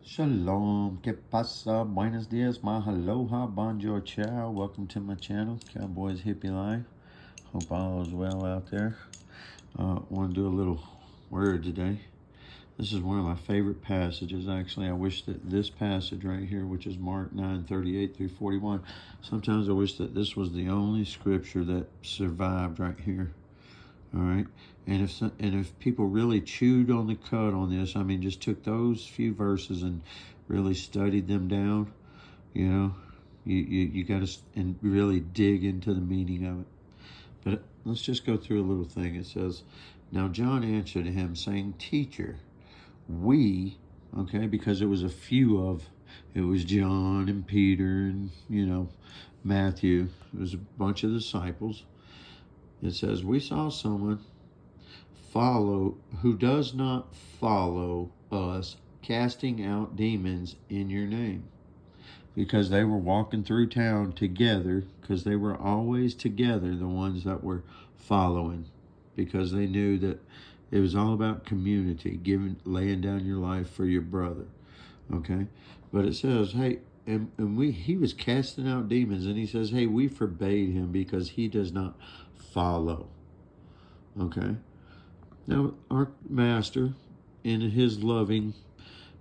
Shalom, que pasa, buenos dias, mahaloha, bonjour, ciao. Welcome to my channel, Cowboys Hippie Life. Hope all is well out there. Want to do a little word today. This is one of my favorite passages, actually. I wish that this passage right here, which is Mark 9:38 through 41, sometimes I wish that this was the only scripture that survived right here. All right, and if people really chewed on the cud on this, I mean, just took those few verses and really studied them down, you know, you got to and really dig into the meaning of it. But let's just go through a little thing. It says, "Now John answered him, saying, Teacher, we," okay, because it was a few of, it was John and Peter and Matthew. It was a bunch of disciples. It says, "We saw someone who does not follow us, casting out demons in your name." Because they were walking through town together, because they were always together, the ones that were following, because they knew that it was all about community, laying down your life for your brother. Okay? But it says, hey, he was casting out demons, and he says, hey, we forbade him because he does not follow. Okay? Now, our master, in his loving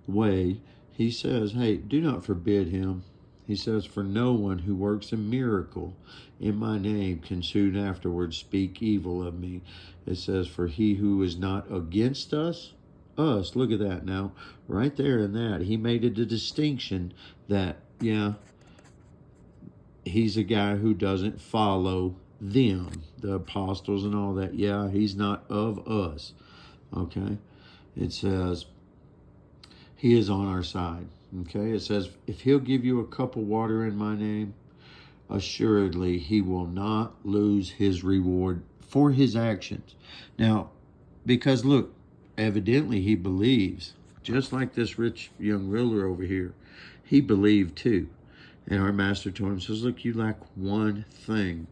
way, he says, hey, do not forbid him. He says, for no one who works a miracle in my name can soon afterwards speak evil of me. It says, for he who is not against us, look at that now, right there in that, he made it a distinction that, yeah, he's a guy who doesn't follow them, the apostles and all that. Yeah, he's not of us. Okay? It says, he is on our side. Okay? It says, if he'll give you a cup of water in my name, assuredly he will not lose his reward for his actions. Now, because look, evidently he believes, just like this rich young ruler over here, he believed too. And our master told him, says, look, you lack one thing,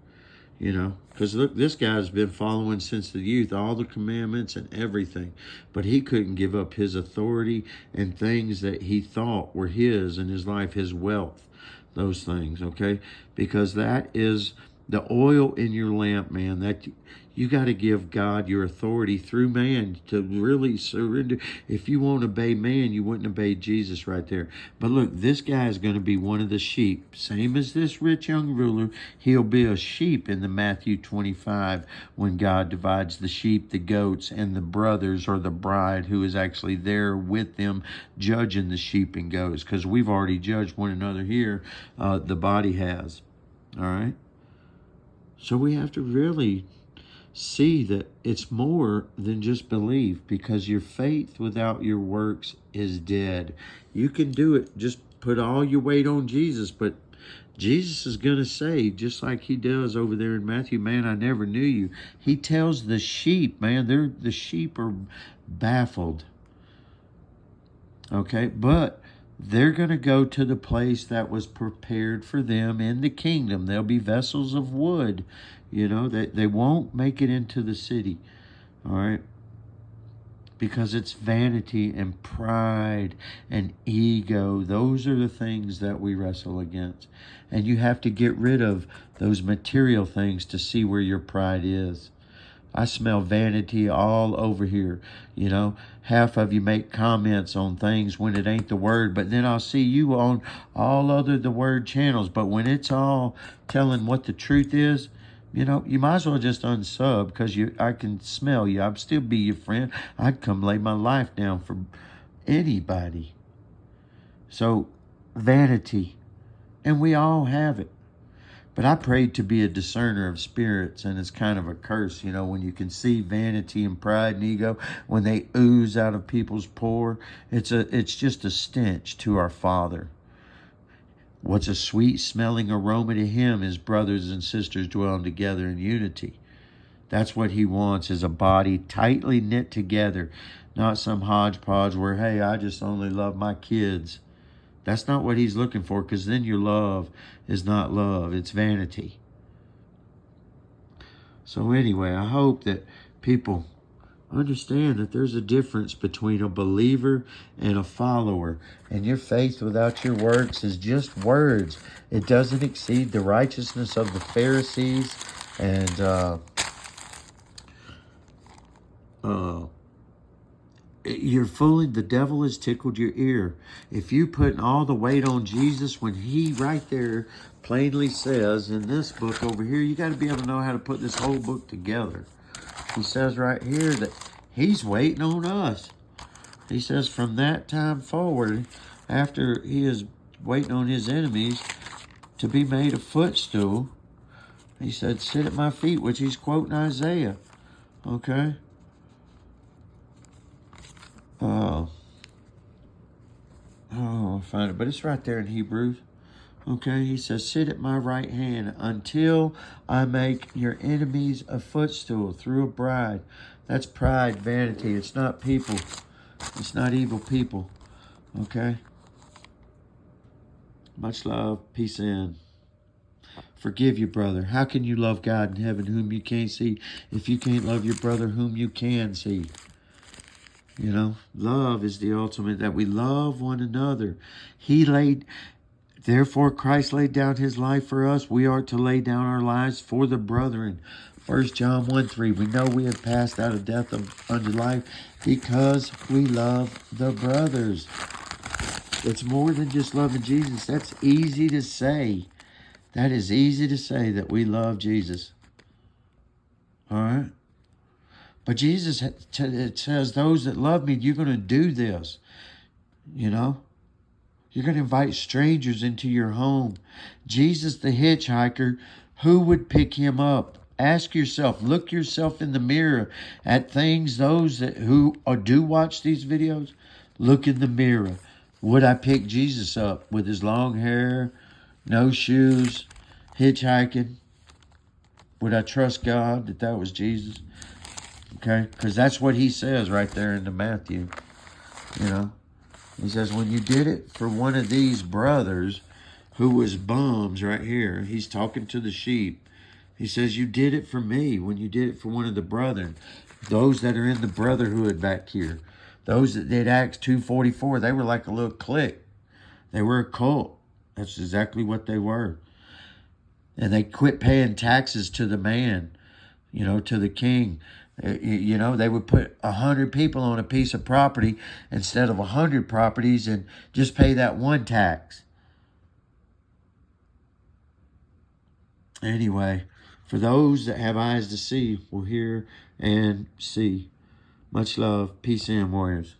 because look, this guy's been following since the youth, all the commandments and everything, but he couldn't give up his authority and things that he thought were his in his life, his wealth, those things, okay? Because that is the oil in your lamp, man, that you got to give God your authority through man to really surrender. If you won't obey man, you wouldn't obey Jesus right there. But look, this guy is going to be one of the sheep. Same as this rich young ruler, he'll be a sheep in the Matthew 25 when God divides the sheep, the goats, and the brothers or the bride who is actually there with them judging the sheep and goats. Because we've already judged one another here. The body has. All right? So we have to really see that it's more than just belief, because your faith without your works is dead. You can do it. Just put all your weight on Jesus, but Jesus is going to say, just like he does over there in Matthew, man, I never knew you. He tells the sheep, man, the sheep are baffled. Okay, but they're going to go to the place that was prepared for them in the kingdom. They'll be vessels of wood. They won't make it into the city. All right? Because it's vanity and pride and ego. Those are the things that we wrestle against. And you have to get rid of those material things to see where your pride is. I smell vanity all over here. Half of you make comments on things when it ain't the word, but then I'll see you on all other the word channels. But when it's all telling what the truth is, you might as well just unsub, because I can smell you. I'd still be your friend. I'd come lay my life down for anybody. So, vanity. And we all have it. But I prayed to be a discerner of spirits, and it's kind of a curse, when you can see vanity and pride and ego, when they ooze out of people's pore, it's just a stench to our Father. What's a sweet-smelling aroma to him is brothers and sisters dwelling together in unity. That's what he wants, is a body tightly knit together, not some hodgepodge where, hey, I just only love my kids. That's not what he's looking for, because then your love is not love. It's vanity. So anyway, I hope that people Understand that there's a difference between a believer and a follower. And your faith without your works is just words. It doesn't exceed the righteousness of the Pharisees. And you're fooling. The devil has tickled your ear. If you put all the weight on Jesus when he right there plainly says in this book over here, you got to be able to know how to put this whole book together. He says right here that he's waiting on us. He says from that time forward, after he is waiting on his enemies to be made a footstool, he said, sit at my feet, which he's quoting Isaiah. Okay? I'll find it. But it's right there in Hebrews. Okay? He says, sit at my right hand until I make your enemies a footstool through a bride. That's pride, vanity. It's not people. It's not evil people. Okay? Much love. Peace in. Forgive your brother. How can you love God in heaven whom you can't see if you can't love your brother whom you can see? You know, love is the ultimate, that we love one another. Therefore Christ laid down his life for us. We are to lay down our lives for the brethren. 1 John 1:3. We know we have passed out of death unto life because we love the brothers. It's more than just loving Jesus. That's easy to say. That is easy to say that we love Jesus. All right? But Jesus, it says, those that love me, you're going to do this. You know? You're going to invite strangers into your home. Jesus the hitchhiker, who would pick him up? Ask yourself, look yourself in the mirror at things, who do watch these videos. Look in the mirror. Would I pick Jesus up with his long hair, no shoes, hitchhiking? Would I trust God that was Jesus? Okay, because that's what he says right there in the Matthew. You know, he says, when you did it for one of these brothers who was bums right here, he's talking to the sheep. He says, you did it for me when you did it for one of the brethren. Those that are in the brotherhood back here. Those that did Acts 2:44, they were like a little clique. They were a cult. That's exactly what they were. And they quit paying taxes to the man, you know, to the king. You know, they would put 100 people on a piece of property instead of 100 properties and just pay that one tax. Anyway, for those that have eyes to see will hear and see. Much love. Peace in, warriors.